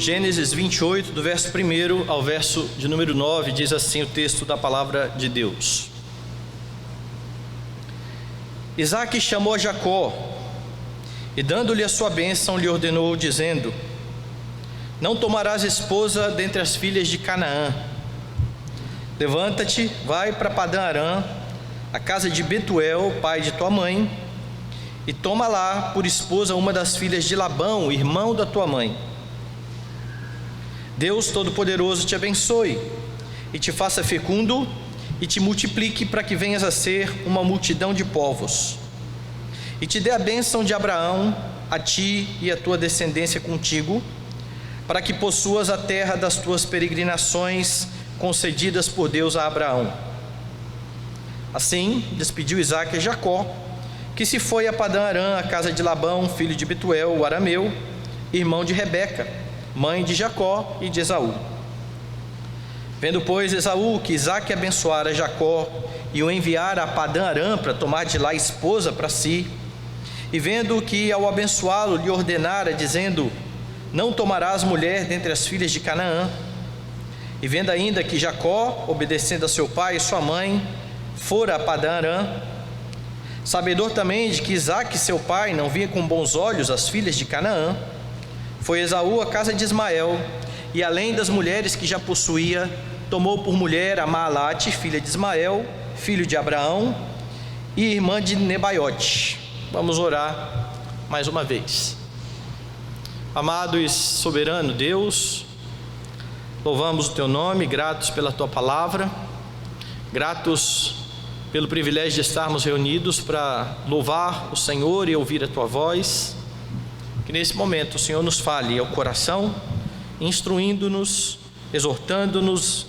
Gênesis 28, do verso 1 ao verso de número 9, diz assim o texto da palavra de Deus. Isaque chamou a Jacó e, dando-lhe a sua bênção, lhe ordenou, dizendo: não tomarás esposa dentre as filhas de Canaã. Levanta-te, vai para Padã Arã, a casa de Betuel, pai de tua mãe, e toma lá por esposa uma das filhas de Labão, irmão da tua mãe. Deus Todo-Poderoso te abençoe e te faça fecundo e te multiplique, para que venhas a ser uma multidão de povos, e te dê a bênção de Abraão, a ti e a tua descendência contigo, para que possuas a terra das tuas peregrinações concedidas por Deus a Abraão. Assim despediu Isaque a Jacó, que se foi a Padã Arã, a casa de Labão, filho de Betuel, o arameu, irmão de Rebeca, mãe de Jacó e de Esaú. Vendo, pois, Esaú que Isaque abençoara Jacó e o enviara a Padã Arã para tomar de lá esposa para si, e vendo que ao abençoá-lo lhe ordenara, dizendo: não tomarás mulher dentre as filhas de Canaã, e vendo ainda que Jacó, obedecendo a seu pai e sua mãe, fora a Padã Arã, sabedor também de que Isaque seu pai não via com bons olhos as filhas de Canaã, foi Esaú à casa de Ismael, e além das mulheres que já possuía, tomou por mulher a Maalate, filha de Ismael, filho de Abraão, e irmã de Nebaiote. Vamos orar mais uma vez. Amado e soberano Deus, louvamos o teu nome, gratos pela tua palavra, gratos pelo privilégio de estarmos reunidos para louvar o Senhor e ouvir a tua voz. Que nesse momento o Senhor nos fale ao coração, instruindo-nos, exortando-nos,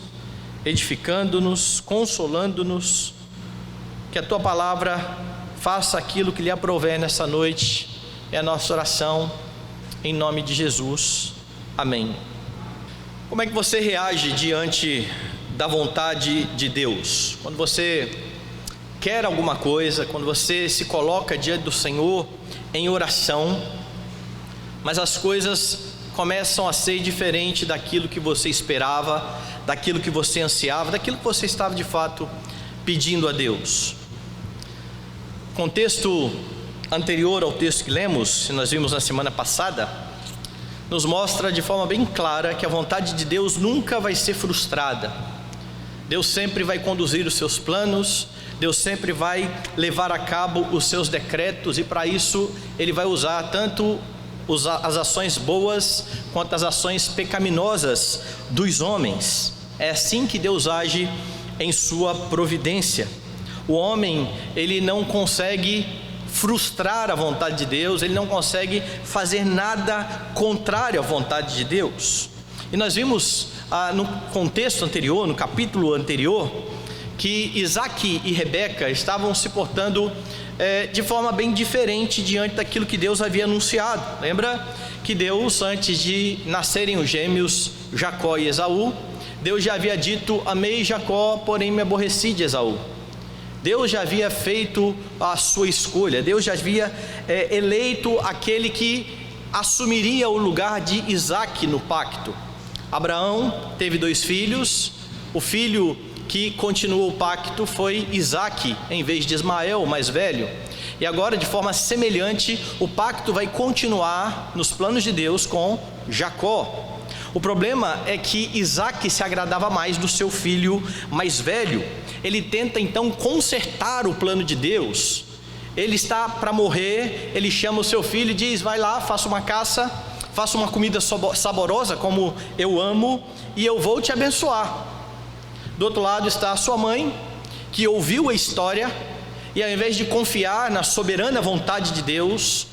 edificando-nos, consolando-nos. Que a tua palavra faça aquilo que lhe aprouver nessa noite. É a nossa oração, em nome de Jesus, amém. Como é que você reage diante da vontade de Deus? Quando você quer alguma coisa, quando você se coloca diante do Senhor em oração, mas as coisas começam a ser diferente daquilo que você esperava, daquilo que você ansiava, daquilo que você estava de fato pedindo a Deus. O contexto anterior ao texto que lemos, que nós vimos na semana passada, nos mostra de forma bem clara que a vontade de Deus nunca vai ser frustrada. Deus sempre vai conduzir os seus planos, Deus sempre vai levar a cabo os seus decretos, e para isso Ele vai usar tanto as ações boas quanto as ações pecaminosas dos homens. É assim que Deus age em sua providência. O homem, ele não consegue frustrar a vontade de Deus, ele não consegue fazer nada contrário à vontade de Deus. E nós vimos no contexto anterior, no capítulo anterior, que Isaque e Rebeca estavam se portando de forma bem diferente diante daquilo que Deus havia anunciado. Lembra que Deus, antes de nascerem os gêmeos Jacó e Esaú, Deus já havia dito: amei Jacó, porém me aborreci de Esaú. Deus já havia feito a sua escolha, Deus já havia eleito aquele que assumiria o lugar de Isaque no pacto. Abraão teve 2 filhos, o filho que continuou o pacto foi Isaque, em vez de Ismael, o mais velho. E agora, de forma semelhante, o pacto vai continuar nos planos de Deus com Jacó. O problema é que Isaque se agradava mais do seu filho mais velho. Ele tenta então consertar o plano de Deus. Ele está para morrer, ele chama o seu filho e diz: vai lá, faça uma caça, faça uma comida saborosa como eu amo, e eu vou te abençoar. Do outro lado está a sua mãe, que ouviu a história, e ao invés de confiar na soberana vontade de Deus,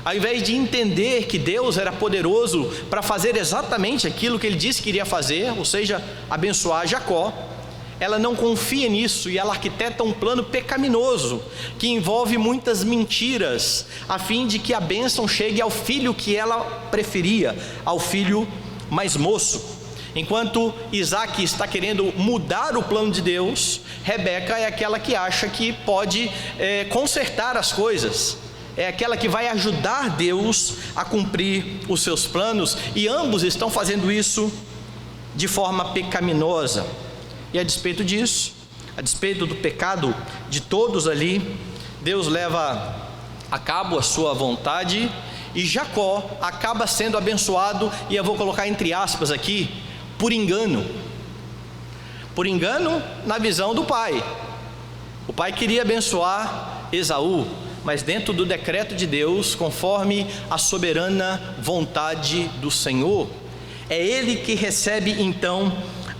ao invés de entender que Deus era poderoso para fazer exatamente aquilo que Ele disse que iria fazer, ou seja, abençoar Jacó, ela não confia nisso, e ela arquiteta um plano pecaminoso, que envolve muitas mentiras, a fim de que a bênção chegue ao filho que ela preferia, ao filho mais moço. Enquanto Isaque está querendo mudar o plano de Deus, Rebeca é aquela que acha que pode consertar as coisas. é aquela que vai ajudar Deus a cumprir os seus planos, e ambos estão fazendo isso de forma pecaminosa. E a despeito disso, a despeito do pecado de todos ali, Deus leva a cabo a sua vontade, e Jacó acaba sendo abençoado, e eu vou colocar entre aspas aqui, por engano na visão do pai. O pai queria abençoar Esaú, mas dentro do decreto de Deus, conforme a soberana vontade do Senhor, é ele que recebe então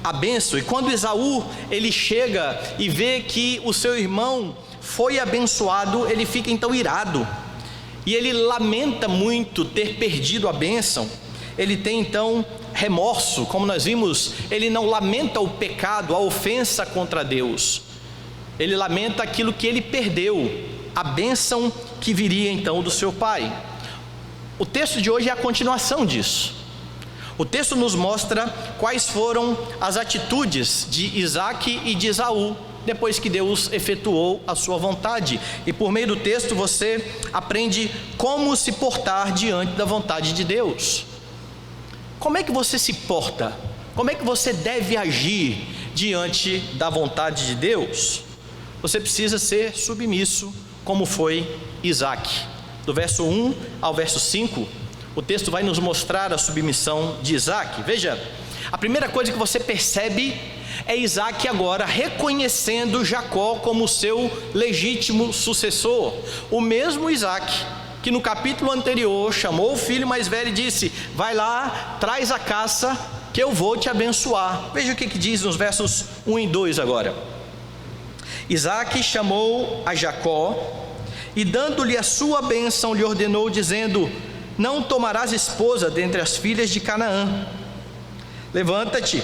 a bênção. E quando Esaú ele chega e vê que o seu irmão foi abençoado, ele fica então irado, e ele lamenta muito ter perdido a bênção. Ele tem então remorso, como nós vimos. Ele não lamenta o pecado, a ofensa contra Deus, ele lamenta aquilo que ele perdeu, a bênção que viria então do seu pai. O texto de hoje é a continuação disso. O texto nos mostra quais foram as atitudes de Isaque e de Esaú depois que Deus efetuou a sua vontade, e por meio do texto você aprende como se portar diante da vontade de Deus. Como é que você se porta? Como é que você deve agir diante da vontade de Deus? Você precisa ser submisso, como foi Isaque. Do verso 1 ao verso 5, o texto vai nos mostrar a submissão de Isaque. Veja, a primeira coisa que você percebe é Isaque agora reconhecendo Jacó como seu legítimo sucessor. O mesmo Isaque que no capítulo anterior chamou o filho mais velho e disse: vai lá, traz a caça que eu vou te abençoar. Veja o que diz nos versos 1 e 2 agora. Isaque chamou a Jacó e, dando-lhe a sua bênção, lhe ordenou, dizendo: não tomarás esposa dentre as filhas de Canaã. Levanta-te,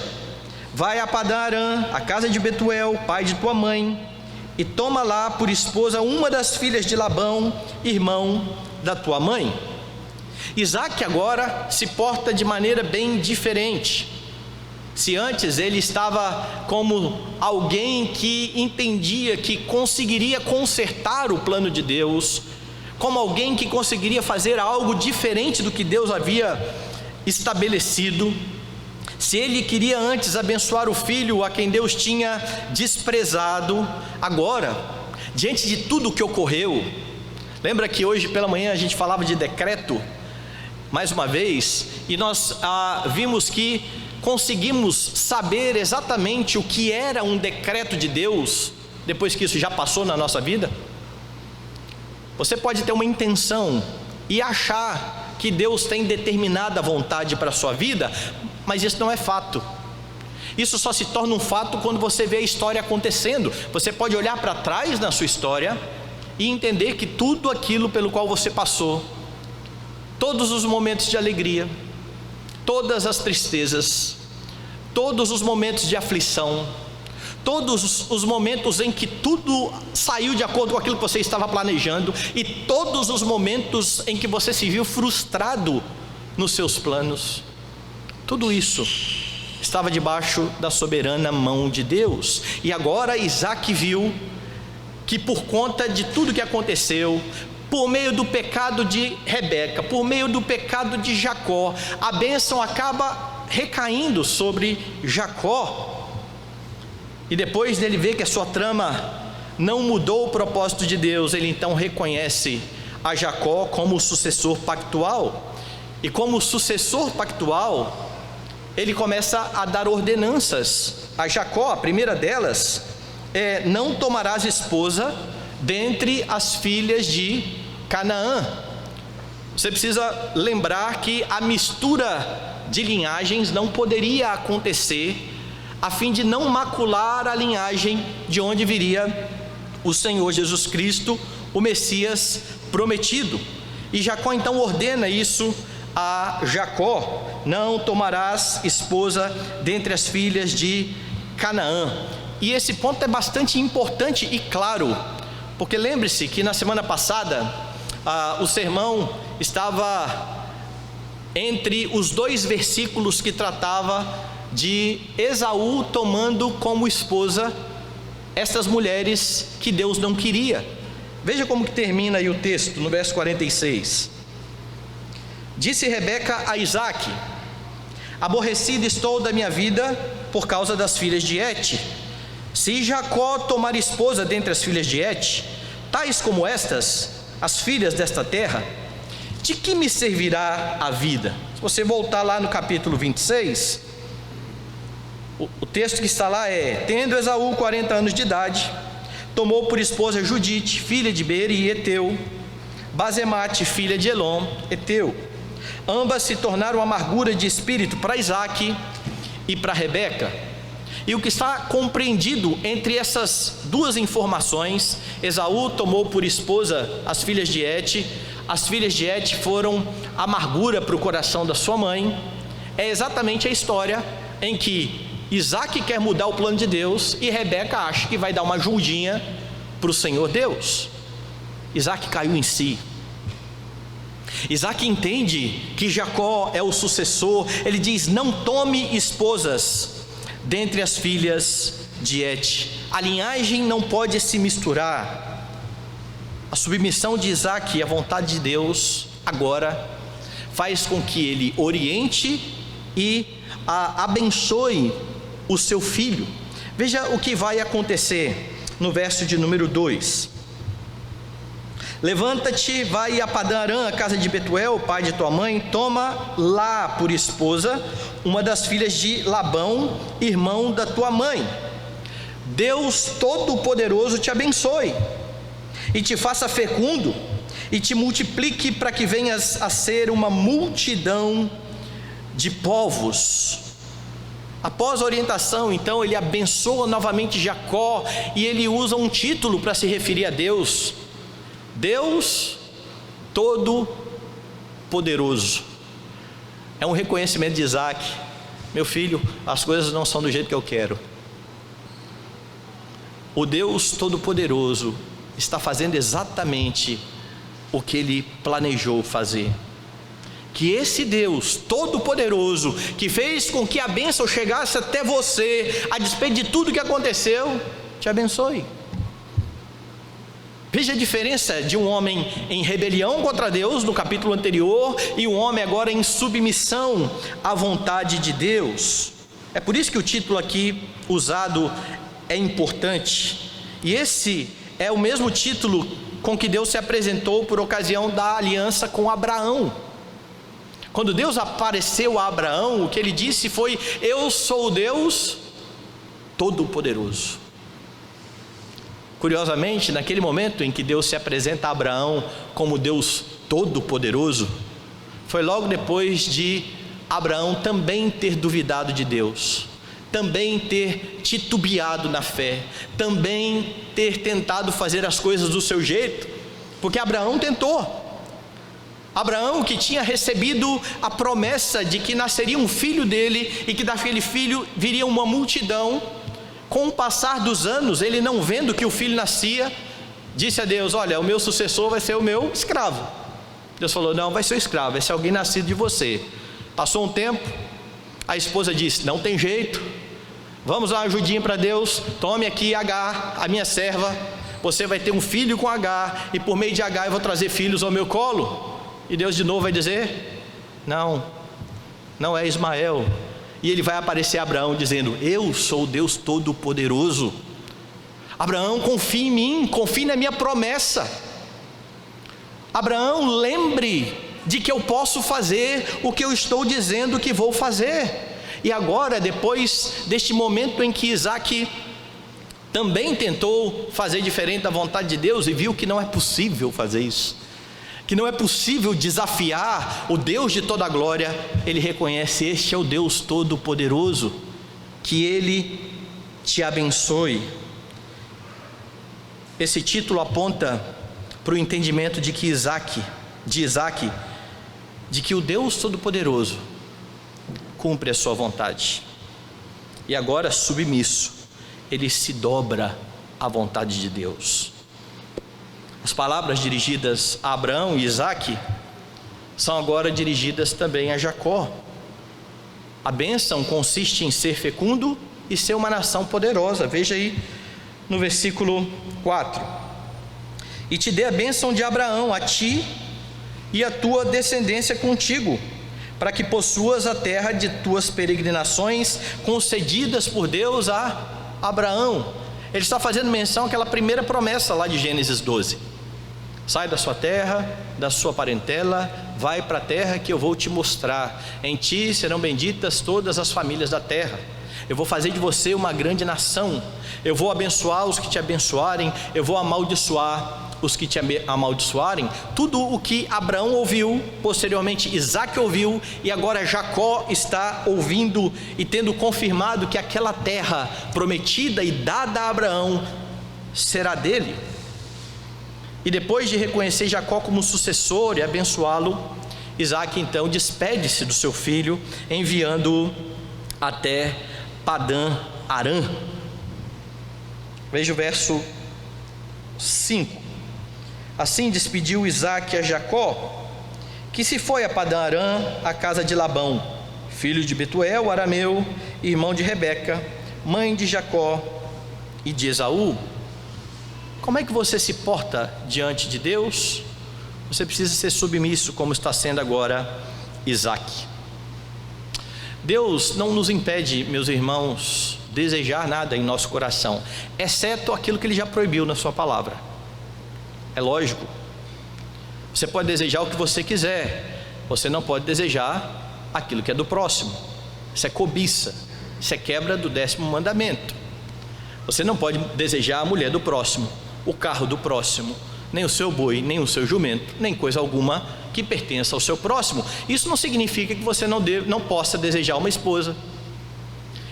vai a Padã-Arã, a casa de Betuel, pai de tua mãe, e toma lá por esposa uma das filhas de Labão, irmão da tua mãe. Isaque agora se porta de maneira bem diferente. Se antes ele estava como alguém que entendia que conseguiria consertar o plano de Deus, como alguém que conseguiria fazer algo diferente do que Deus havia estabelecido, se ele queria antes abençoar o filho a quem Deus tinha desprezado, agora, diante de tudo o que ocorreu, lembra que hoje pela manhã a gente falava de decreto, mais uma vez, e nós vimos que conseguimos saber exatamente o que era um decreto de Deus, depois que isso já passou na nossa vida. Você pode ter uma intenção e achar que Deus tem determinada vontade para a sua vida, mas isso não é fato. Isso só se torna um fato quando você vê a história acontecendo. Você pode olhar para trás na sua história e entender que tudo aquilo pelo qual você passou, todos os momentos de alegria, todas as tristezas, todos os momentos de aflição, todos os momentos em que tudo saiu de acordo com aquilo que você estava planejando, e todos os momentos em que você se viu frustrado nos seus planos, tudo isso estava debaixo da soberana mão de Deus. E agora Isaque viu que por conta de tudo que aconteceu, por meio do pecado de Rebeca, por meio do pecado de Jacó, a bênção acaba recaindo sobre Jacó. E depois dele ver que a sua trama não mudou o propósito de Deus, ele então reconhece a Jacó como o sucessor pactual. E como sucessor pactual, ele começa a dar ordenanças a Jacó. A primeira delas é: não tomarás esposa dentre as filhas de Canaã. Você precisa lembrar que a mistura de linhagens não poderia acontecer, a fim de não macular a linhagem de onde viria o Senhor Jesus Cristo, o Messias prometido. E Jacó então ordena isso a Jacó: não tomarás esposa dentre as filhas de Canaã. E esse ponto é bastante importante e claro, porque lembre-se que na semana passada o sermão estava entre os dois versículos que tratava de Esaú tomando como esposa essas mulheres que Deus não queria. Veja como que termina aí o texto, no verso 46. Disse Rebeca a Isaque: aborrecida estou da minha vida por causa das filhas de Et. Se Jacó tomar esposa dentre as filhas de Et, tais como estas, as filhas desta terra, de que me servirá a vida? Se você voltar lá no capítulo 26, o texto que está lá é: tendo Esaú 40 anos de idade, tomou por esposa Judite, filha de Beeri, Eteu, Basemate, filha de Elom, Eteu. Ambas se tornaram amargura de espírito para Isaque e para Rebeca. E o que está compreendido entre essas duas informações: Esaú tomou por esposa as filhas de Et, as filhas de Et foram amargura para o coração da sua mãe, é exatamente a história em que Isaque quer mudar o plano de Deus e Rebeca acha que vai dar uma ajudinha para o Senhor Deus. Isaque caiu em si. Isaque entende que Jacó é o sucessor. Ele diz: não tome esposas dentre as filhas de Et. A linhagem não pode se misturar. A submissão de Isaque à vontade de Deus agora faz com que ele oriente e abençoe o seu filho. Veja o que vai acontecer no verso de número 2. Levanta-te, vai a Padã Arã, a casa de Betuel, pai de tua mãe, toma lá por esposa uma das filhas de Labão, irmão da tua mãe. Deus Todo-Poderoso te abençoe e te faça fecundo e te multiplique, para que venhas a ser uma multidão de povos. Após a orientação, então, ele abençoa novamente Jacó e ele usa um título para se referir a Deus: Deus Todo-Poderoso. É um reconhecimento de Isaque: meu filho, as coisas não são do jeito que eu quero. O Deus Todo-Poderoso está fazendo exatamente o que ele planejou fazer. Que esse Deus Todo-Poderoso, que fez com que a bênção chegasse até você, a despeito de tudo que aconteceu, te abençoe. Veja a diferença de um homem em rebelião contra Deus no capítulo anterior e um homem agora em submissão à vontade de Deus. É por isso que o título aqui usado é importante. E esse é o mesmo título com que Deus se apresentou por ocasião da aliança com Abraão. Quando Deus apareceu a Abraão, o que ele disse foi: eu sou o Deus Todo-Poderoso. Curiosamente, naquele momento em que Deus se apresenta a Abraão como Deus Todo-Poderoso, foi logo depois de Abraão também ter duvidado de Deus, também ter titubeado na fé, também ter tentado fazer as coisas do seu jeito, porque Abraão tentou. Abraão, que tinha recebido a promessa de que nasceria um filho dele e que daquele filho viria uma multidão, com o passar dos anos, ele, não vendo que o filho nascia, disse a Deus: olha, o meu sucessor vai ser o meu escravo. Deus falou: não, vai ser o escravo, vai ser alguém nascido de você. Passou um tempo, a esposa disse: não tem jeito, vamos dar uma ajudinha para Deus, tome aqui Agar, a minha serva, você vai ter um filho com Agar, e por meio de Agar eu vou trazer filhos ao meu colo. E Deus de novo vai dizer: não, não é Ismael. E ele vai aparecer a Abraão dizendo: eu sou o Deus Todo-Poderoso. Abraão, confie em mim, confie na minha promessa. Abraão, lembre de que eu posso fazer o que eu estou dizendo que vou fazer. E agora, depois deste momento em que Isaque também tentou fazer diferente da vontade de Deus e viu que não é possível fazer isso, que não é possível desafiar o Deus de toda a glória, ele reconhece: este é o Deus Todo-Poderoso, que ele te abençoe. Esse título aponta para o entendimento de que Isaque, de que o Deus Todo-Poderoso cumpre a sua vontade, e agora, submisso, ele se dobra à vontade de Deus. As palavras dirigidas a Abraão e Isaque são agora dirigidas também a Jacó. A bênção consiste em ser fecundo e ser uma nação poderosa. Veja aí no versículo 4: e te dê a bênção de Abraão, a ti e a tua descendência contigo, para que possuas a terra de tuas peregrinações, concedidas por Deus a Abraão. Ele está fazendo menção àquela primeira promessa lá de Gênesis 12. Sai da sua terra, da sua parentela, vai para a terra que eu vou te mostrar. Em ti serão benditas todas as famílias da terra. Eu vou fazer de você uma grande nação. Eu vou abençoar os que te abençoarem, eu vou amaldiçoar os que te amaldiçoarem. Tudo o que Abraão ouviu, posteriormente Isaque ouviu, e agora Jacó está ouvindo e tendo confirmado que aquela terra prometida e dada a Abraão será dele. E depois de reconhecer Jacó como sucessor e abençoá-lo, Isaque então despede-se do seu filho, enviando-o até Padã Arã. Veja o verso 5. Assim despediu Isaque a Jacó, que se foi a Padã Arã, à casa de Labão, filho de Betuel, arameu, irmão de Rebeca, mãe de Jacó e de Esaú. Como é que você se porta diante de Deus? Você precisa ser submisso, como está sendo agora Isaque. Deus não nos impede, meus irmãos, desejar nada em nosso coração, exceto aquilo que Ele já proibiu na sua palavra. É lógico, você pode desejar o que você quiser, você não pode desejar aquilo que é do próximo. Isso é cobiça, isso é quebra do 10º mandamento. Você não pode desejar a mulher do próximo, o carro do próximo, nem o seu boi, nem o seu jumento, nem coisa alguma que pertença ao seu próximo. Isso não significa que você não possa desejar uma esposa.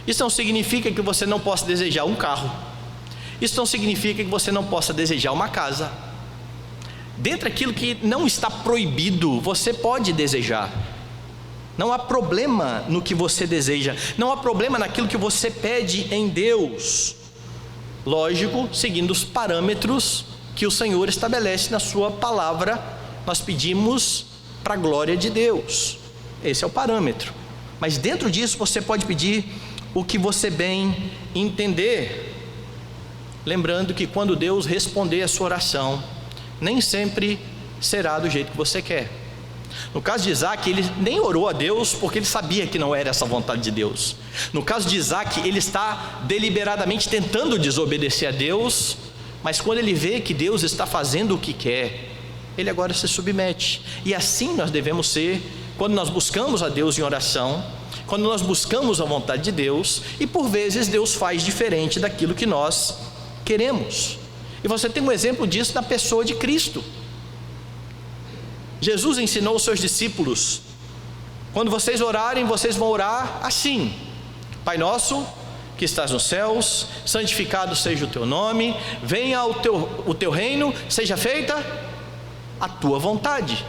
Isso não significa que você não possa desejar um carro. Isso não significa que você não possa desejar uma casa. Dentro daquilo que não está proibido, você pode desejar. Não há problema no que você deseja, não há problema naquilo que você pede em Deus. Lógico, seguindo os parâmetros que o Senhor estabelece na sua palavra. Nós pedimos para a glória de Deus, esse é o parâmetro. Mas dentro disso você pode pedir o que você bem entender, lembrando que quando Deus responder a sua oração, nem sempre será do jeito que você quer. No caso de Isaque, ele nem orou a Deus porque ele sabia que não era essa vontade de Deus. No caso de Isaque, ele está deliberadamente tentando desobedecer a Deus, mas quando ele vê que Deus está fazendo o que quer, ele agora se submete. E assim nós devemos ser quando nós buscamos a Deus em oração, quando nós buscamos a vontade de Deus, e por vezes Deus faz diferente daquilo que nós queremos. E você tem um exemplo disso na pessoa de Cristo. Jesus ensinou aos seus discípulos: quando vocês orarem, vocês vão orar assim: Pai nosso que estás nos céus, santificado seja o teu nome, venha o teu reino, seja feita a tua vontade.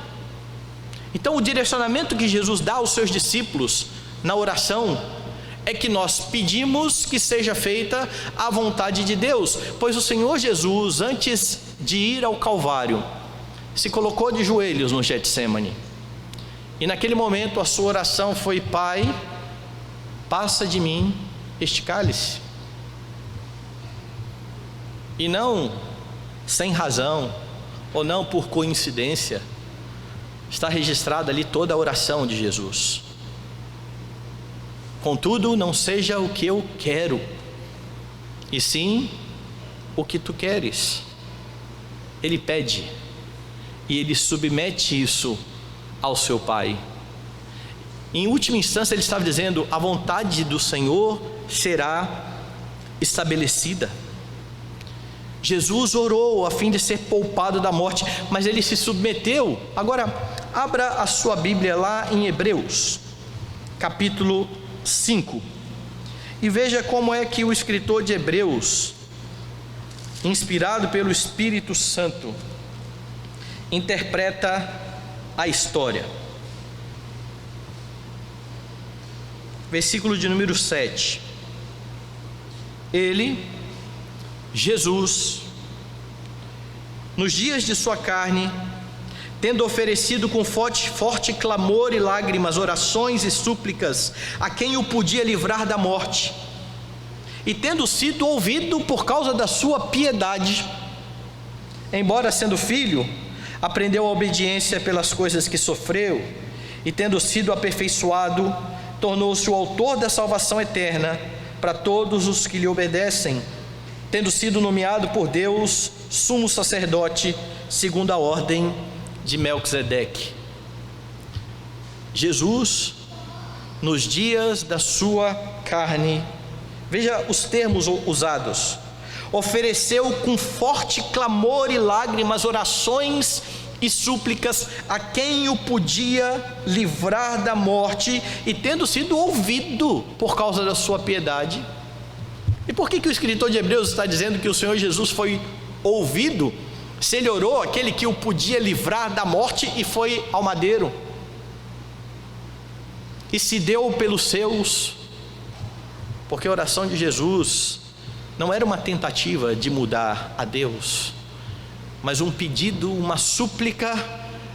Então o direcionamento que Jesus dá aos seus discípulos na oração é que nós pedimos que seja feita a vontade de Deus, pois o Senhor Jesus, antes de ir ao Calvário, se colocou de joelhos no Getsêmani, e naquele momento a sua oração foi: Pai, passa de mim este cálice. E não sem razão, ou não por coincidência, está registrada ali toda a oração de Jesus. Contudo, não seja o que eu quero, e sim o que tu queres. Ele pede, e ele submete isso ao seu Pai. Em última instância, ele estava dizendo: a vontade do Senhor será estabelecida. Jesus orou a fim de ser poupado da morte, mas ele se submeteu. Agora, abra a sua Bíblia lá em Hebreus, capítulo 5, e veja como é que o escritor de Hebreus, inspirado pelo Espírito Santo, interpreta a história. Versículo de número 7. Ele, Jesus, nos dias de sua carne, tendo oferecido com forte clamor e lágrimas, orações e súplicas a quem o podia livrar da morte, e tendo sido ouvido por causa da sua piedade, embora sendo filho, aprendeu a obediência pelas coisas que sofreu, e tendo sido aperfeiçoado, tornou-se o autor da salvação eterna para todos os que lhe obedecem, tendo sido nomeado por Deus sumo sacerdote segundo a ordem de Melquisedeque. Jesus, nos dias da sua carne, veja os termos usados, ofereceu com forte clamor e lágrimas, orações e súplicas a quem o podia livrar da morte, e tendo sido ouvido por causa da sua piedade. E por que o escritor de Hebreus está dizendo que o Senhor Jesus foi ouvido, se ele orou aquele que o podia livrar da morte e foi ao madeiro, e se deu pelos seus? Porque a oração de Jesus não era uma tentativa de mudar a Deus, mas um pedido, uma súplica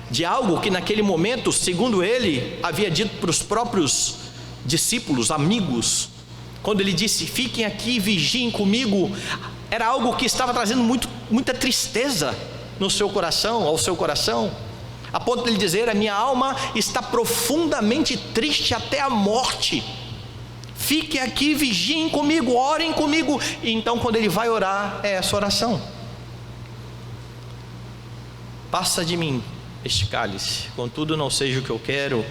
de algo que naquele momento, segundo ele, havia dito para os próprios discípulos, amigos, quando ele disse: fiquem aqui e vigiem comigo. Era algo que estava trazendo muita tristeza no seu coração, ao seu coração, a ponto de ele dizer: a minha alma está profundamente triste até a morte. Fiquem aqui, vigiem comigo, orem comigo. E então, quando ele vai orar, é essa oração: passa de mim este cálice, contudo não seja o que eu quero,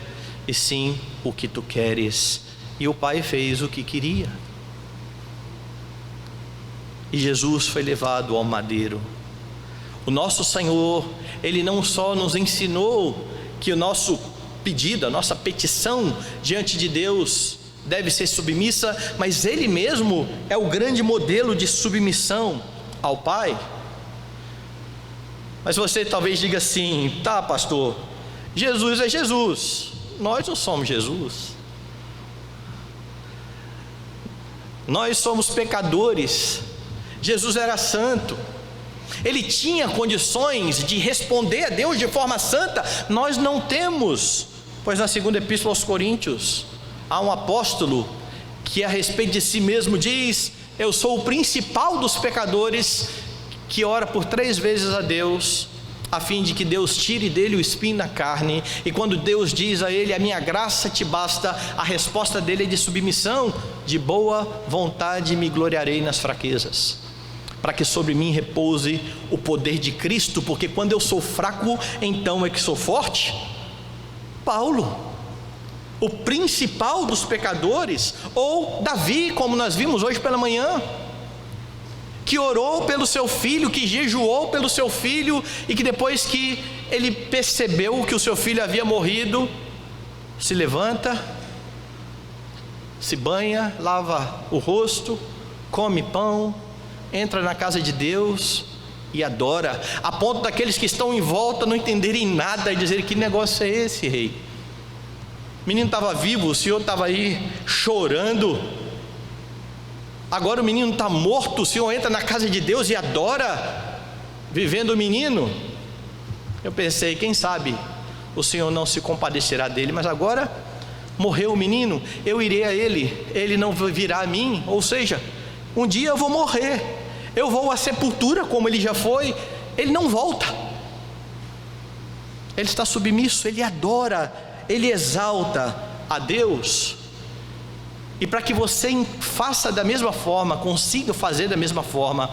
e sim o que tu queres. E o Pai fez o que queria, e Jesus foi levado ao madeiro. O nosso Senhor, Ele não só nos ensinou que o nosso pedido, a nossa petição diante de Deus deve ser submissa, mas Ele mesmo é o grande modelo de submissão ao Pai. Mas você talvez diga assim: tá, pastor, Jesus é Jesus, nós não somos Jesus, nós somos pecadores. Jesus era santo, ele tinha condições de responder a Deus de forma santa, nós não temos. Pois na segunda epístola aos Coríntios, há um apóstolo que a respeito de si mesmo diz: eu sou o principal dos pecadores, que ora por 3 vezes a Deus, a fim de que Deus tire dele o espinho na carne. E quando Deus diz a ele: a minha graça te basta, a resposta dele é de submissão: de boa vontade me gloriarei nas fraquezas, para que sobre mim repouse o poder de Cristo, porque quando eu sou fraco, então é que sou forte. Paulo, o principal dos pecadores, ou Davi, como nós vimos hoje pela manhã, que orou pelo seu filho, que jejuou pelo seu filho, e que depois que ele percebeu que o seu filho havia morrido, se levanta, se banha, lava o rosto, come pão, entra na casa de Deus e adora, a ponto daqueles que estão em volta não entenderem nada e dizerem: que negócio é esse, rei? O menino estava vivo, o senhor estava aí chorando, agora o menino está morto, o senhor entra na casa de Deus e adora, vivendo o menino. Eu pensei: quem sabe o Senhor não se compadecerá dele, mas agora morreu o menino, eu irei a ele, ele não virá a mim. Ou seja, um dia eu vou morrer, eu vou à sepultura como ele já foi, ele não volta. Ele está submisso, ele adora, ele exalta a Deus. E para que você faça da mesma forma, consiga fazer da mesma forma,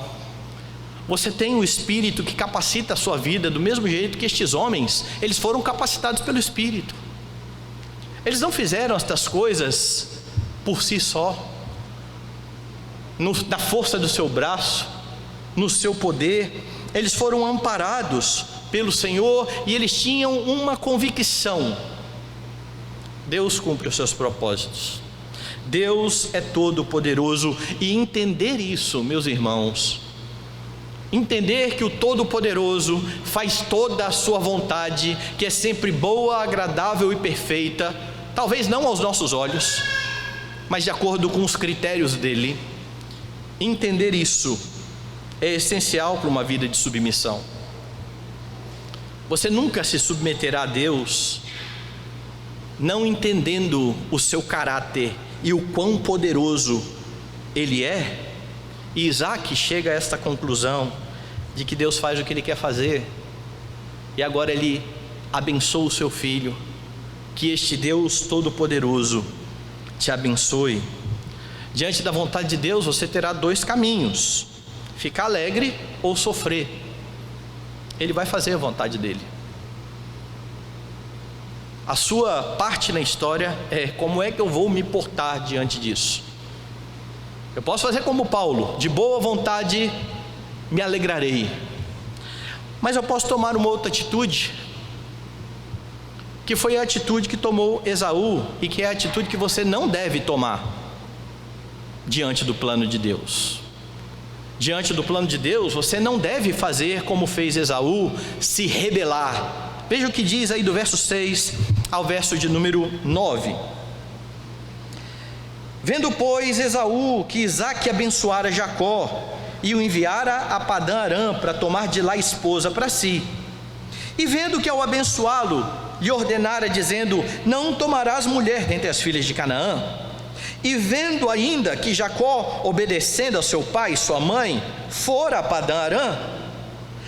você tem o Espírito que capacita a sua vida, do mesmo jeito que estes homens, eles foram capacitados pelo Espírito. Eles não fizeram estas coisas por si só, na força do seu braço, no seu poder. Eles foram amparados pelo Senhor, e eles tinham uma convicção: Deus cumpre os seus propósitos, Deus é todo poderoso. E entender isso, meus irmãos, entender que o Todo-Poderoso faz toda a sua vontade, que é sempre boa, agradável e perfeita, talvez não aos nossos olhos, mas de acordo com os critérios dele. Entender isso é essencial para uma vida de submissão. Você nunca se submeterá a Deus não entendendo o seu caráter e o quão poderoso ele é. E Isaac chega a esta conclusão: de que Deus faz o que Ele quer fazer, e agora Ele abençoa o seu filho. Que este Deus Todo-Poderoso te abençoe. Diante da vontade de Deus, você terá dois caminhos: ficar alegre ou sofrer. Ele vai fazer a vontade dele. A sua parte na história é como é que eu vou me portar diante disso. Eu posso fazer como Paulo: de boa vontade me alegrarei. Mas eu posso tomar uma outra atitude, que foi a atitude que tomou Esaú, e que é a atitude que você não deve tomar diante do plano de Deus. Diante do plano de Deus, você não deve fazer como fez Esaú, se rebelar. Veja o que diz aí do verso 6 ao verso de número 9. Vendo, pois, Esaú que Isaque abençoara Jacó e o enviara a Padã Arã para tomar de lá esposa para si, e vendo que ao abençoá-lo lhe ordenara dizendo: não tomarás mulher dentre as filhas de Canaã, e vendo ainda que Jacó, obedecendo a seu pai e sua mãe, fora a Padã Arã,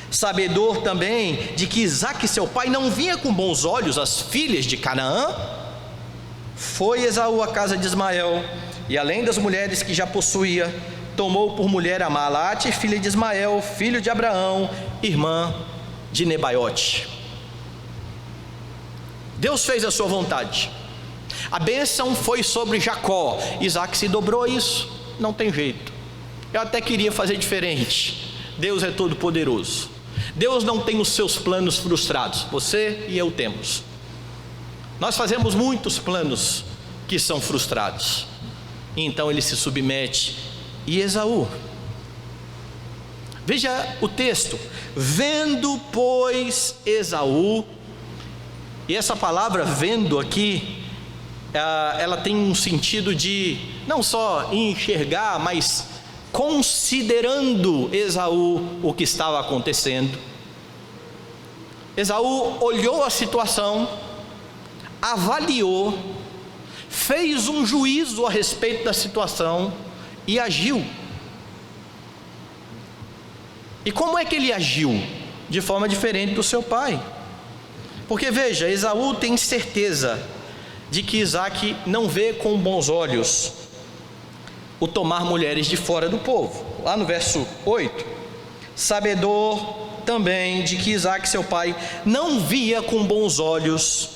sabedor também de que Isaque seu pai não via com bons olhos as filhas de Canaã, foi Esaú à casa de Ismael, e além das mulheres que já possuía, tomou por mulher a Maalate, filha de Ismael, filho de Abraão, irmã de Nebaiote. Deus fez a sua vontade. A bênção foi sobre Jacó. Isaque se dobrou a isso. Não tem jeito. Eu até queria fazer diferente. Deus é todo poderoso. Deus não tem os seus planos frustrados. Você e eu temos. Nós fazemos muitos planos que são frustrados. E então ele se submete. E Esaú, veja o texto: vendo, pois, Esaú. E essa palavra vendo aqui, ela tem um sentido de não só enxergar, mas considerando Esaú o que estava acontecendo. Esaú olhou a situação, avaliou, fez um juízo a respeito da situação e agiu. E como é que ele agiu? De forma diferente do seu pai. Porque veja, Esaú tem certeza de que Isaque não vê com bons olhos o tomar mulheres de fora do povo. Lá no verso 8: sabedor também de que Isaque seu pai não via com bons olhos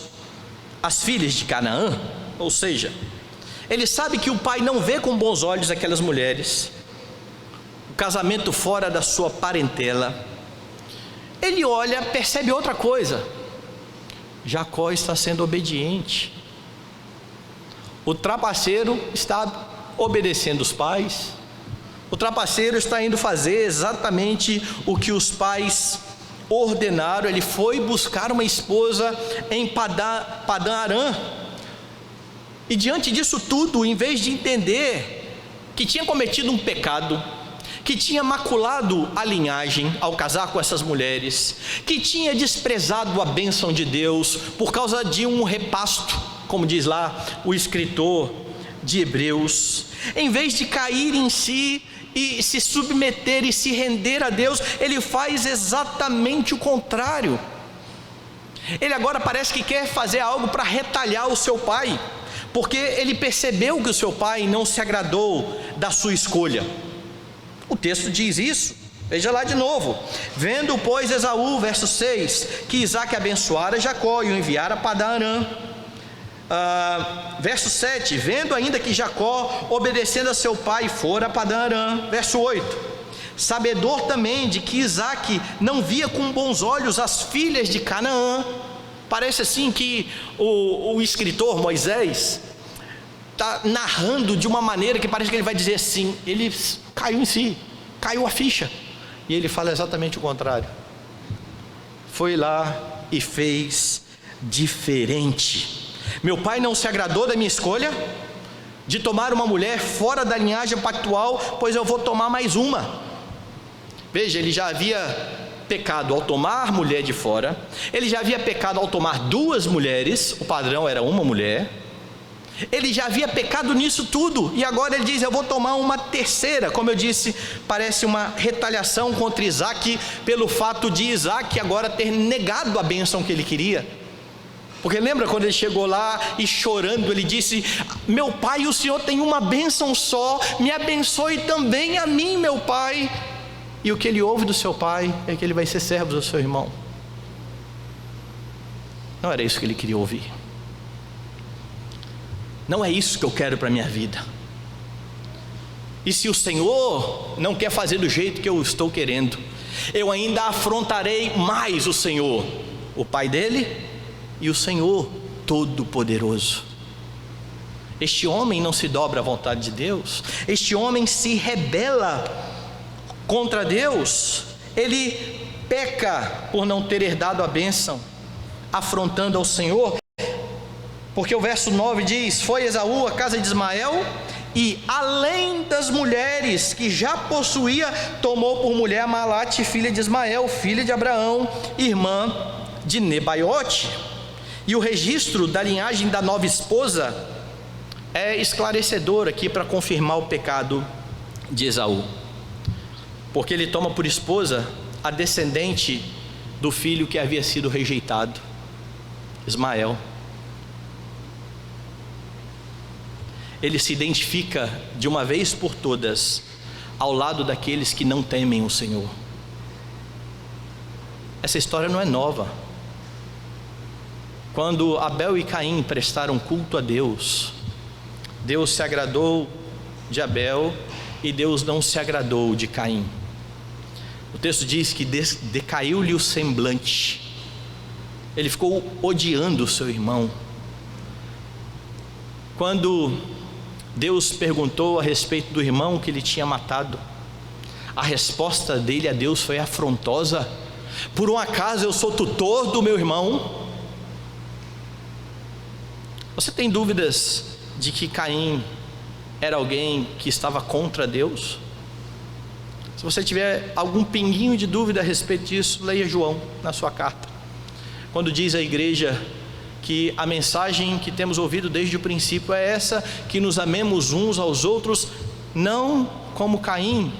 as filhas de Canaã. Ou seja, ele sabe que o pai não vê com bons olhos aquelas mulheres, o casamento fora da sua parentela. Ele olha, percebe outra coisa: Jacó está sendo obediente. O trapaceiro está obedecendo os pais. O trapaceiro está indo fazer exatamente o que os pais ordenaram. Ele foi buscar uma esposa em Padã Arã. E diante disso tudo, em vez de entender que tinha cometido um pecado, que tinha maculado a linhagem ao casar com essas mulheres, que tinha desprezado a bênção de Deus por causa de um repasto, como diz lá o escritor de Hebreus, em vez de cair em si e se submeter e se render a Deus, ele faz exatamente o contrário. Ele agora parece que quer fazer algo para retalhar o seu pai, porque ele percebeu que o seu pai não se agradou da sua escolha. O texto diz isso. Veja lá de novo: vendo, pois, Esaú, verso 6, que Isaque abençoara Jacó e o enviara a Padã Arã. Verso 7: vendo ainda que Jacó, obedecendo a seu pai, fora a Padã Arã. Verso 8: sabedor também de que Isaque não via com bons olhos as filhas de Canaã. Parece assim que o escritor Moisés está narrando de uma maneira que parece que ele vai dizer assim: ele caiu em si, caiu a ficha. E ele fala exatamente o contrário. Foi lá e fez diferente. Meu pai não se agradou da minha escolha de tomar uma mulher fora da linhagem pactual, pois eu vou tomar mais uma. Veja, ele já havia pecado ao tomar mulher de fora, ele já havia pecado ao tomar duas mulheres, o padrão era uma mulher. Ele já havia pecado nisso tudo, e agora ele diz: eu vou tomar uma terceira. Como eu disse, parece uma retaliação contra Isaac, pelo fato de Isaac agora ter negado a bênção que ele queria. Porque lembra quando ele chegou lá e chorando, ele disse: meu pai, o Senhor tem uma bênção só, me abençoe também a mim, meu pai. E o que ele ouve do seu pai é que ele vai ser servo do seu irmão. Não era isso que ele queria ouvir. Não é isso que eu quero para a minha vida. E se o Senhor não quer fazer do jeito que eu estou querendo, eu ainda afrontarei mais o Senhor, o pai dele, e o Senhor Todo-Poderoso. Este homem não se dobra à vontade de Deus. Este homem se rebela contra Deus. Ele peca por não ter herdado a bênção, afrontando ao Senhor. Porque o verso 9 diz: foi Esaú à casa de Ismael, e além das mulheres que já possuía, tomou por mulher Malate, filha de Ismael, filha de Abraão, irmã de Nebaiote. E o registro da linhagem da nova esposa é esclarecedor aqui para confirmar o pecado de Esaú, porque ele toma por esposa a descendente do filho que havia sido rejeitado, Ismael. Ele se identifica de uma vez por todas ao lado daqueles que não temem o Senhor. Essa história não é nova. Quando Abel e Caim prestaram culto a Deus, Deus se agradou de Abel e Deus não se agradou de Caim. O texto diz que decaiu-lhe o semblante. Ele ficou odiando o seu irmão. Quando Deus perguntou a respeito do irmão que ele tinha matado, a resposta dele a Deus foi afrontosa: por um acaso eu sou tutor do meu irmão? Você tem dúvidas de que Caim era alguém que estava contra Deus? Se você tiver algum pinguinho de dúvida a respeito disso, leia João na sua carta, quando diz à igreja que a mensagem que temos ouvido desde o princípio é essa: que nos amemos uns aos outros, não como Caim,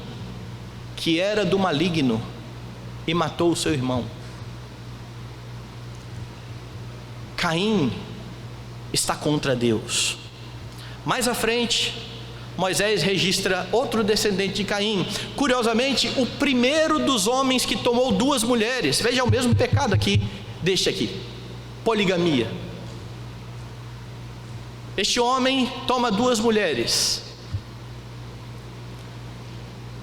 que era do maligno e matou o seu irmão. Caim está contra Deus. Mais à frente, Moisés registra outro descendente de Caim, curiosamente o primeiro dos homens que tomou duas mulheres. Veja o mesmo pecado aqui, deste aqui: poligamia. Este homem toma duas mulheres.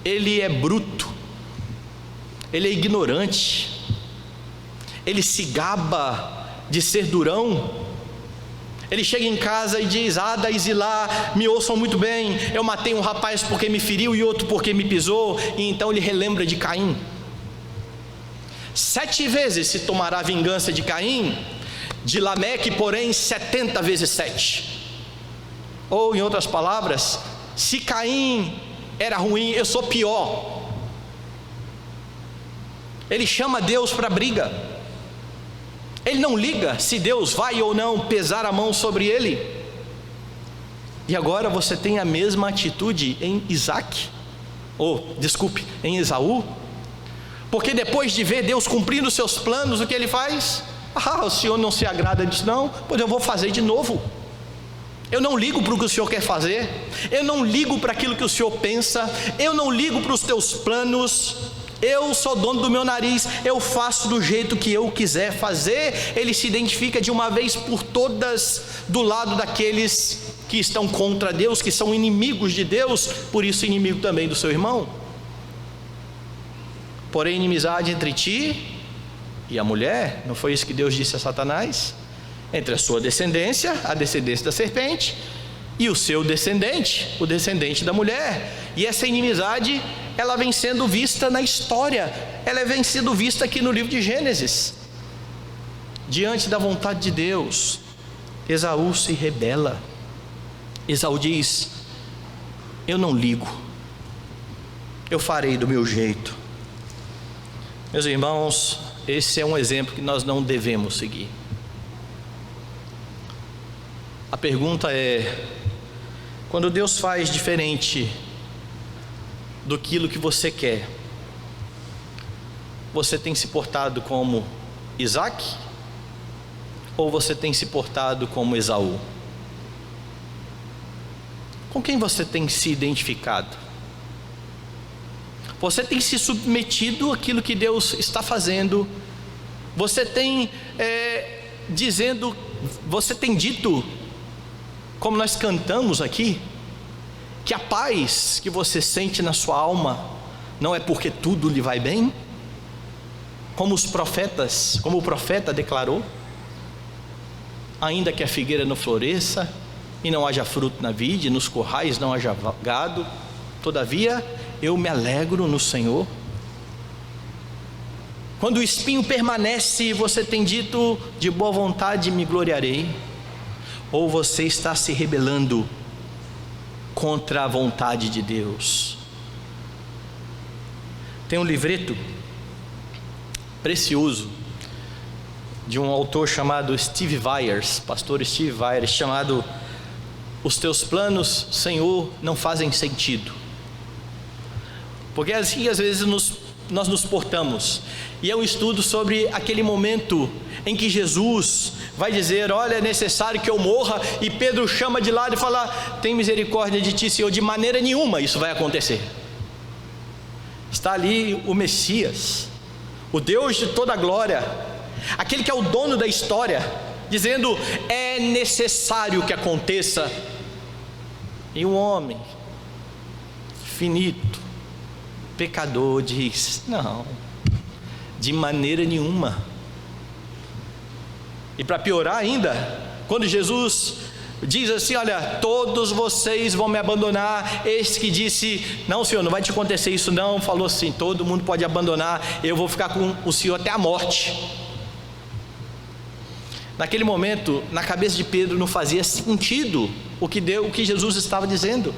Ele é bruto, ele é ignorante, ele se gaba de ser durão. Ele chega em casa e diz: Ada e Zilá, me ouçam muito bem, eu matei um rapaz porque me feriu e outro porque me pisou. E então ele relembra de Caim. 7 vezes se tomará vingança de Caim, de Lameque, porém 70 vezes 7. Ou em outras palavras, se Caim era ruim, eu sou pior. Ele chama Deus para briga. Ele não liga se Deus vai ou não pesar a mão sobre ele. E agora você tem a mesma atitude em em Esaú. Porque depois de ver Deus cumprindo os seus planos, o que ele faz? O Senhor não se agrada disso não? Pois eu vou fazer de novo. Eu não ligo para o que o Senhor quer fazer, eu não ligo para aquilo que o Senhor pensa, eu não ligo para os teus planos. Eu sou dono do meu nariz, eu faço do jeito que eu quiser fazer. Ele se identifica de uma vez por todas do lado daqueles que estão contra Deus, que são inimigos de Deus, por isso inimigo também do seu irmão. Porém, inimizade entre ti e a mulher, não foi isso que Deus disse a Satanás? Entre a sua descendência, a descendência da serpente, e o seu descendente, o descendente da mulher. E essa inimizade, ela vem sendo vista na história, ela vem sendo vista aqui no livro de Gênesis. Diante da vontade de Deus, Esaú se rebela. Esaú diz: eu não ligo, eu farei do meu jeito. Meus irmãos, esse é um exemplo que nós não devemos seguir. A pergunta é: quando Deus faz diferente do que você quer, você tem se portado como Isaac ou você tem se portado como Esaú? Com quem você tem se identificado? Você tem se submetido àquilo que Deus está fazendo? Você tem você tem dito, como nós cantamos aqui, que a paz que você sente na sua alma não é porque tudo lhe vai bem? Como o profeta declarou: ainda que a figueira não floresça e não haja fruto na vide, nos currais não haja gado, todavia eu me alegro no Senhor. Quando o espinho permanece, você tem dito: de boa vontade me gloriarei? Ou você está se rebelando contra a vontade de Deus? Tem um livreto precioso de um autor chamado Steve Viers, pastor Steve Viers, chamado Os Teus Planos, Senhor, Não Fazem Sentido. Porque assim às vezes nós nos portamos, e é um estudo sobre aquele momento em que Jesus vai dizer: olha, é necessário que eu morra, e Pedro chama de lado e fala: tem misericórdia de ti, Senhor. De maneira nenhuma isso vai acontecer. Está ali o Messias, o Deus de toda a glória, aquele que é o dono da história, dizendo: é necessário que aconteça. E um homem finito, pecador, diz: não, de maneira nenhuma. E para piorar ainda, quando Jesus diz assim: olha, todos vocês vão me abandonar, esse que disse: não, Senhor, não vai te acontecer isso não, falou assim: todo mundo pode abandonar, eu vou ficar com o Senhor até a morte. Naquele momento, na cabeça de Pedro não fazia sentido o que Jesus estava dizendo,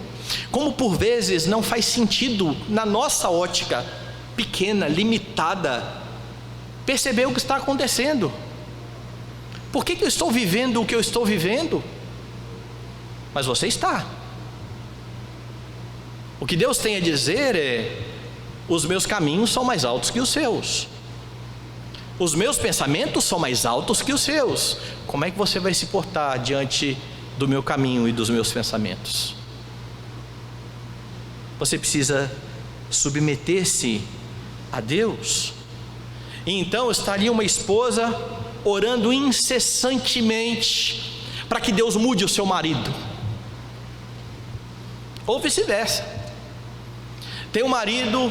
como por vezes não faz sentido na nossa ótica pequena, limitada, perceber o que está acontecendo. Por que eu estou vivendo o que eu estou vivendo? Mas você está. O que Deus tem a dizer é: os meus caminhos são mais altos que os seus, os meus pensamentos são mais altos que os seus. Como é que você vai se portar diante do meu caminho e dos meus pensamentos? Você precisa submeter-se a Deus. E então estaria uma esposa orando incessantemente para que Deus mude o seu marido, ou vice-versa. Tem um marido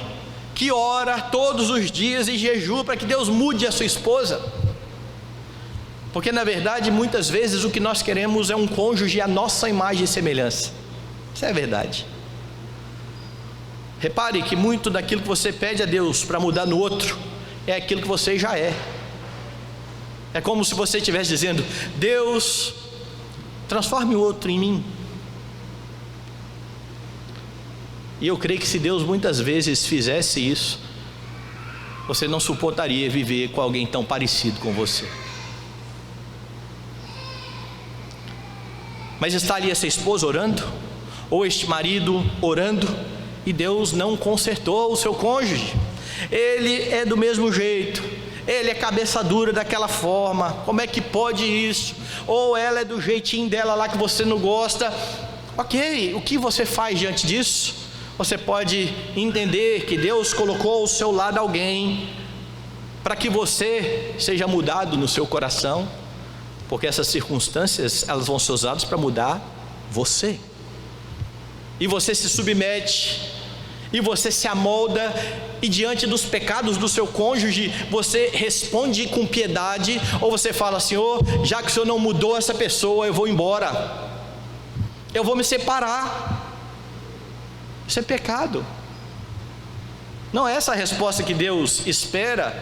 que ora todos os dias e jejua para que Deus mude a sua esposa, porque na verdade muitas vezes o que nós queremos é um cônjuge à nossa imagem e semelhança. Isso é verdade. Repare que muito daquilo que você pede a Deus para mudar no outro é aquilo que você já é. É como se você estivesse dizendo: Deus, transforme o outro em mim. E eu creio que se Deus muitas vezes fizesse isso, você não suportaria viver com alguém tão parecido com você. Mas está ali essa esposa orando, ou este marido orando, e Deus não consertou o seu cônjuge. Ele é do mesmo jeito, ele é cabeça dura daquela forma, como é que pode isso? Ou ela é do jeitinho dela lá que você não gosta. Ok, o que você faz diante disso? Você pode entender que Deus colocou ao seu lado alguém para que você seja mudado no seu coração, porque essas circunstâncias, elas vão ser usadas para mudar você. E você se submete, e você se amolda, e diante dos pecados do seu cônjuge, você responde com piedade, ou você fala: Senhor, já que o Senhor não mudou essa pessoa, eu vou embora, eu vou me separar. Isso é pecado. Não é essa a resposta que Deus espera.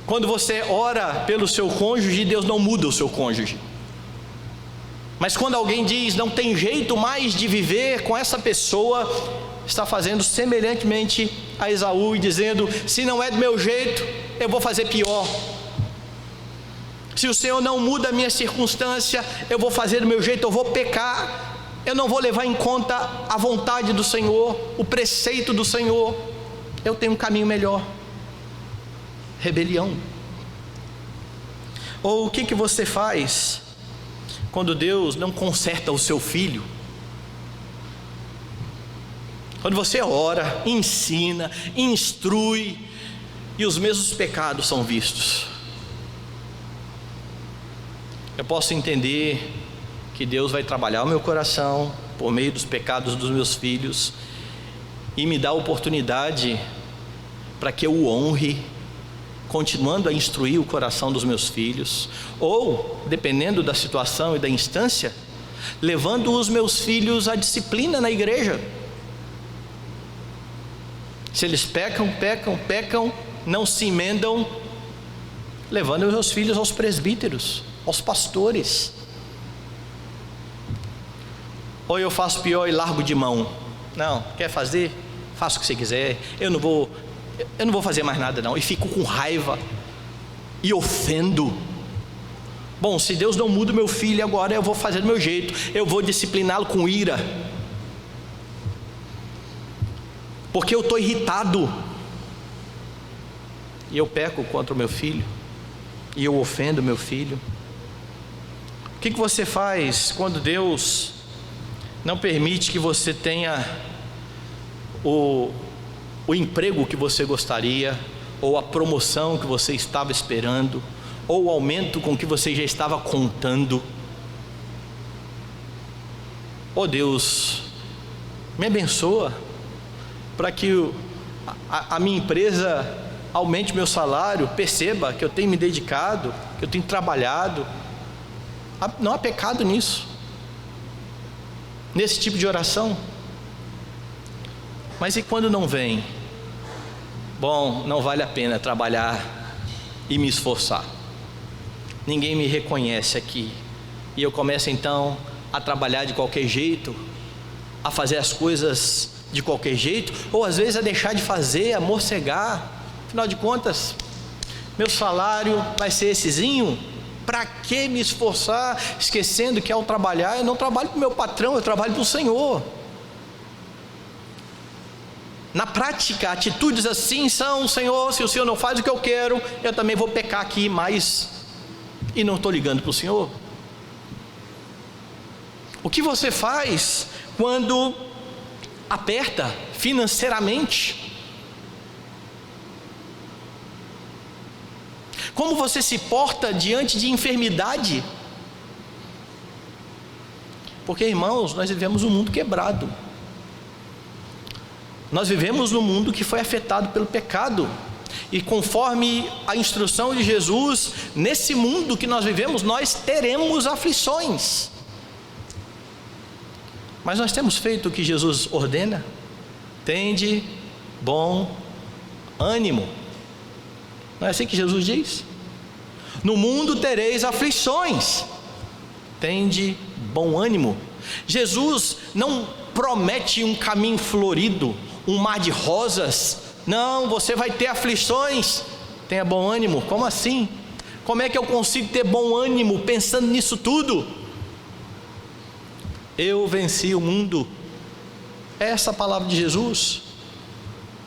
Quando você ora pelo seu cônjuge, Deus não muda o seu cônjuge. Mas quando alguém diz: não tem jeito mais de viver com essa pessoa, está fazendo semelhantemente a Esaú e dizendo: se não é do meu jeito, eu vou fazer pior. Se o Senhor não muda a minha circunstância, eu vou fazer do meu jeito, eu vou pecar, eu não vou levar em conta a vontade do Senhor, o preceito do Senhor. Eu tenho um caminho melhor: rebelião. Ou o que você faz quando Deus não conserta o seu filho? Quando você ora, ensina, instrui, e os mesmos pecados são vistos. Eu posso entender que Deus vai trabalhar o meu coração por meio dos pecados dos meus filhos e me dá a oportunidade para que eu o honre, continuando a instruir o coração dos meus filhos, ou, dependendo da situação e da instância, levando os meus filhos à disciplina na igreja. Se eles pecam, não se emendam, levando os meus filhos aos presbíteros, aos pastores. Ou eu faço pior e largo de mão: não, quer fazer? Faça o que você quiser, eu não vou fazer mais nada não, e fico com raiva e ofendo. Bom, se Deus não muda o meu filho, agora eu vou fazer do meu jeito, eu vou discipliná-lo com ira, porque eu estou irritado, e eu peco contra o meu filho, e eu ofendo o meu filho. O que você faz quando Deus não permite que você tenha o emprego que você gostaria, ou a promoção que você estava esperando, ou o aumento com que você já estava contando? Oh Deus, me abençoa para que a minha empresa aumente meu salário, perceba que eu tenho me dedicado, que eu tenho trabalhado. Não há pecado nisso, nesse tipo de oração. Mas e quando não vem? Bom, não vale a pena trabalhar e me esforçar, ninguém me reconhece aqui, e eu começo então a trabalhar de qualquer jeito, a fazer as coisas de qualquer jeito, ou às vezes a deixar de fazer, a morcegar. Afinal de contas, meu salário vai ser essezinho, para que me esforçar, esquecendo que ao trabalhar, eu não trabalho para o meu patrão, eu trabalho para o Senhor. Na prática, atitudes assim são: Senhor, se o Senhor não faz o que eu quero, eu também vou pecar aqui mais, e não estou ligando para o Senhor. O que você faz quando aperta financeiramente? Como você se porta diante de enfermidade? Porque, irmãos, nós vivemos um mundo quebrado. Nós vivemos num mundo que foi afetado pelo pecado. E conforme a instrução de Jesus, nesse mundo que nós vivemos, nós teremos aflições. Mas nós temos feito o que Jesus ordena: tende bom ânimo. Não é assim que Jesus diz? No mundo tereis aflições, tende bom ânimo. Jesus não promete um caminho florido, um mar de rosas. Não, você vai ter aflições, tenha bom ânimo. Como assim? Como é que eu consigo ter bom ânimo pensando nisso tudo? Eu venci o mundo. É essa a palavra de Jesus.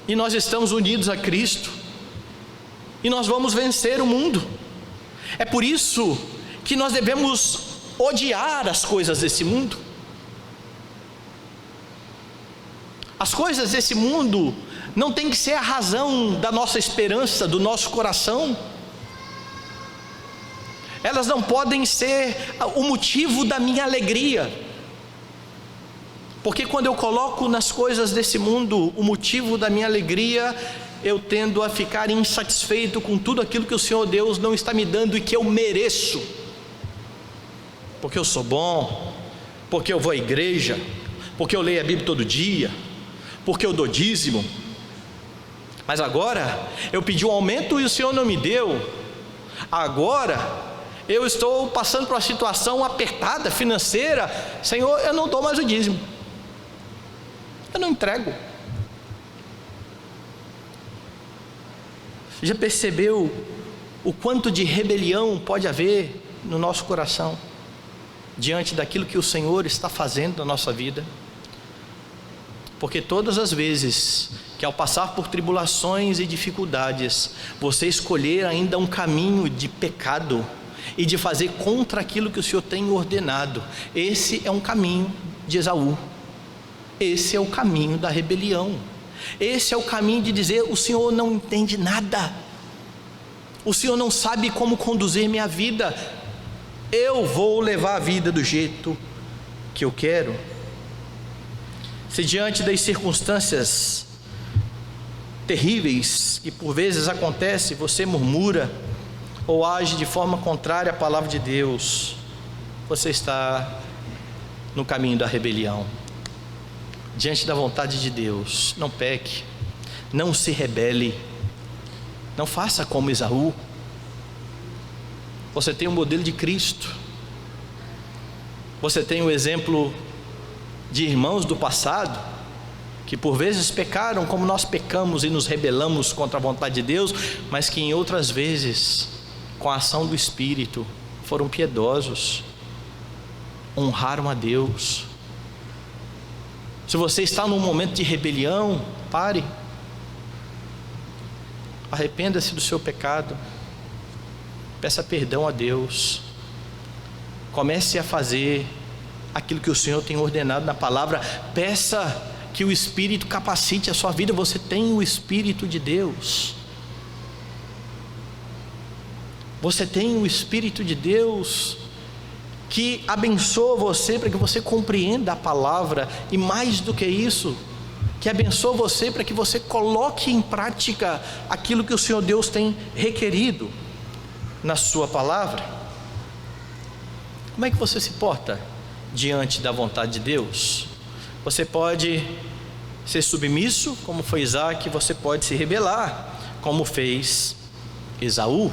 E nós estamos unidos a Cristo, e nós vamos vencer o mundo. É por isso que nós devemos odiar as coisas desse mundo. As coisas desse mundo não tem que ser a razão da nossa esperança, do nosso coração. Elas não podem ser o motivo da minha alegria. Porque quando eu coloco nas coisas desse mundo o motivo da minha alegria, eu tendo a ficar insatisfeito com tudo aquilo que o Senhor Deus não está me dando e que eu mereço. Porque eu sou bom, porque eu vou à igreja, porque eu leio a Bíblia todo dia, porque eu dou dízimo. Mas agora eu pedi um aumento e o Senhor não me deu. Agora eu estou passando por uma situação apertada financeira. Senhor, eu não dou mais o dízimo, eu não entrego. Já percebeu o quanto de rebelião pode haver no nosso coração diante daquilo que o Senhor está fazendo na nossa vida. Porque todas as vezes que, ao passar por tribulações e dificuldades, você escolher ainda um caminho de pecado e de fazer contra aquilo que o Senhor tem ordenado, esse é um caminho de Esaú. Esse é o caminho da rebelião. Esse é o caminho de dizer: o Senhor não entende nada, o Senhor não sabe como conduzir minha vida, eu vou levar a vida do jeito que eu quero. Se diante das circunstâncias terríveis que por vezes acontece, você murmura ou age de forma contrária à palavra de Deus, você está no caminho da rebelião. Diante da vontade de Deus, não peque, não se rebele, não faça como Esaú. Você tem um modelo de Cristo, você tem o exemplo de irmãos do passado, que por vezes pecaram como nós pecamos e nos rebelamos contra a vontade de Deus, mas que em outras vezes, com a ação do Espírito, foram piedosos, honraram a Deus. Se você está num momento de rebelião, pare, arrependa-se do seu pecado, peça perdão a Deus, comece a fazer aquilo que o Senhor tem ordenado na palavra, peça que o Espírito capacite a sua vida. Você tem o Espírito de Deus, você tem o Espírito de Deus que abençoa você para que você compreenda a palavra, e mais do que isso, que abençoa você para que você coloque em prática aquilo que o Senhor Deus tem requerido na sua palavra. Como é que você se porta diante da vontade de Deus? Você pode ser submisso, como foi Isaac, você pode se rebelar, como fez Esaú.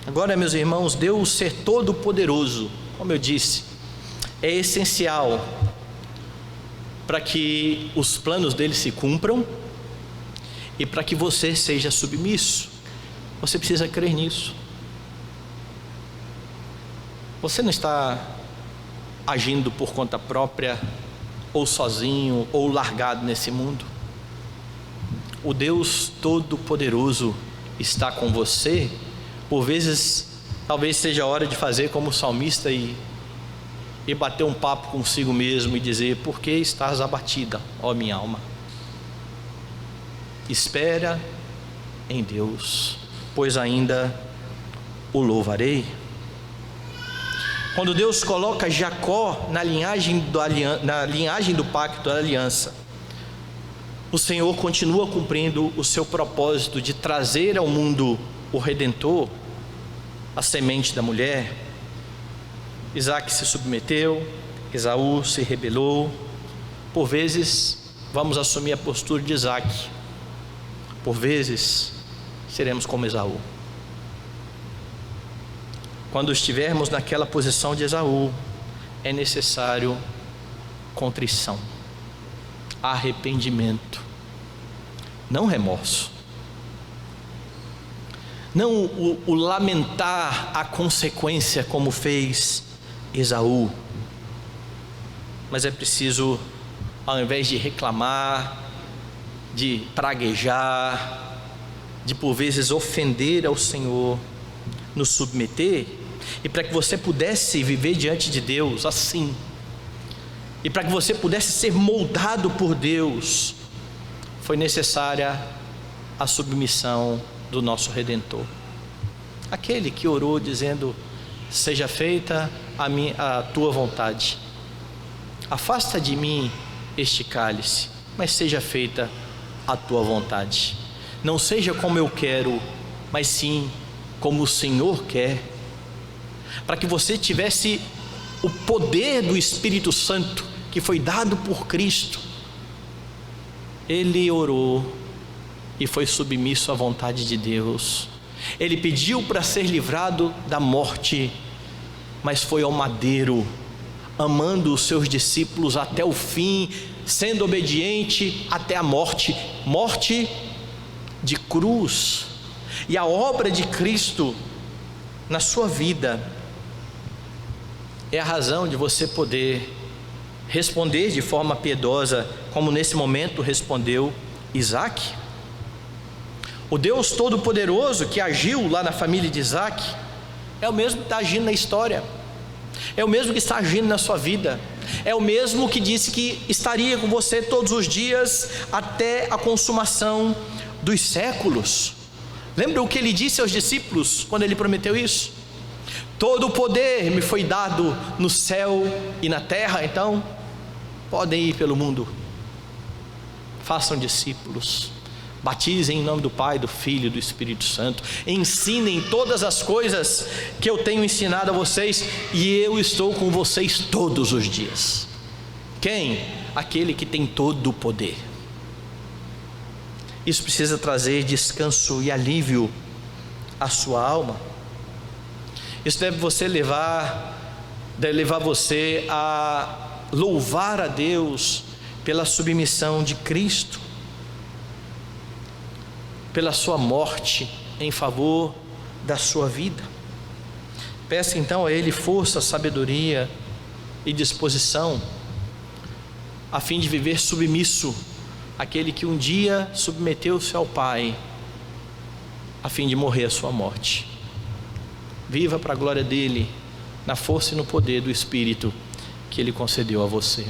Agora, meus irmãos, Deus ser todo poderoso, como eu disse, é essencial para que os planos dele se cumpram e para que você seja submisso. Você precisa crer nisso. Você não está agindo por conta própria, ou sozinho, ou largado nesse mundo. O Deus Todo-Poderoso está com você. Por vezes, talvez seja a hora de fazer como o salmista e bater um papo consigo mesmo e dizer: por que estás abatida, ó minha alma? Espera em Deus, pois ainda o louvarei. Quando Deus coloca Jacó na linhagem do pacto da aliança, o Senhor continua cumprindo o seu propósito de trazer ao mundo o Redentor, a semente da mulher. Isaac se submeteu, Esaú se rebelou. Por vezes vamos assumir a postura de Isaac, por vezes seremos como Esaú. Quando estivermos naquela posição de Esaú, é necessário contrição, arrependimento, não remorso, não o lamentar a consequência como fez Esaú, mas é preciso, ao invés de reclamar, de praguejar, de por vezes ofender ao Senhor, nos submeter. E para que você pudesse viver diante de Deus assim, e para que você pudesse ser moldado por Deus, foi necessária a submissão do nosso Redentor, aquele que orou dizendo: seja feita a tua vontade, afasta de mim este cálice, mas seja feita a tua vontade, não seja como eu quero, mas sim como o Senhor quer. Para que você tivesse o poder do Espírito Santo que foi dado por Cristo, ele orou e foi submisso à vontade de Deus. Ele pediu para ser livrado da morte, mas foi ao madeiro, amando os seus discípulos até o fim, sendo obediente até a morte, morte de cruz. E a obra de Cristo na sua vida é a razão de você poder responder de forma piedosa, como nesse momento respondeu Isaac. O Deus Todo-Poderoso que agiu lá na família de Isaac é o mesmo que está agindo na história, é o mesmo que está agindo na sua vida, é o mesmo que disse que estaria com você todos os dias até a consumação dos séculos. Lembra o que ele disse aos discípulos quando ele prometeu isso? Todo o poder me foi dado no céu e na terra, então podem ir pelo mundo, façam discípulos, batizem em nome do Pai, do Filho e do Espírito Santo, ensinem todas as coisas que eu tenho ensinado a vocês, e eu estou com vocês todos os dias. Quem? Aquele que tem todo o poder. Isso precisa trazer descanso e alívio à sua alma. Isso deve levar você a louvar a Deus pela submissão de Cristo, pela sua morte em favor da sua vida. Peça então a Ele força, sabedoria e disposição, a fim de viver submisso àquele que um dia submeteu-se ao Pai, a fim de morrer a sua morte. Viva para a glória dele, na força e no poder do Espírito que Ele concedeu a você.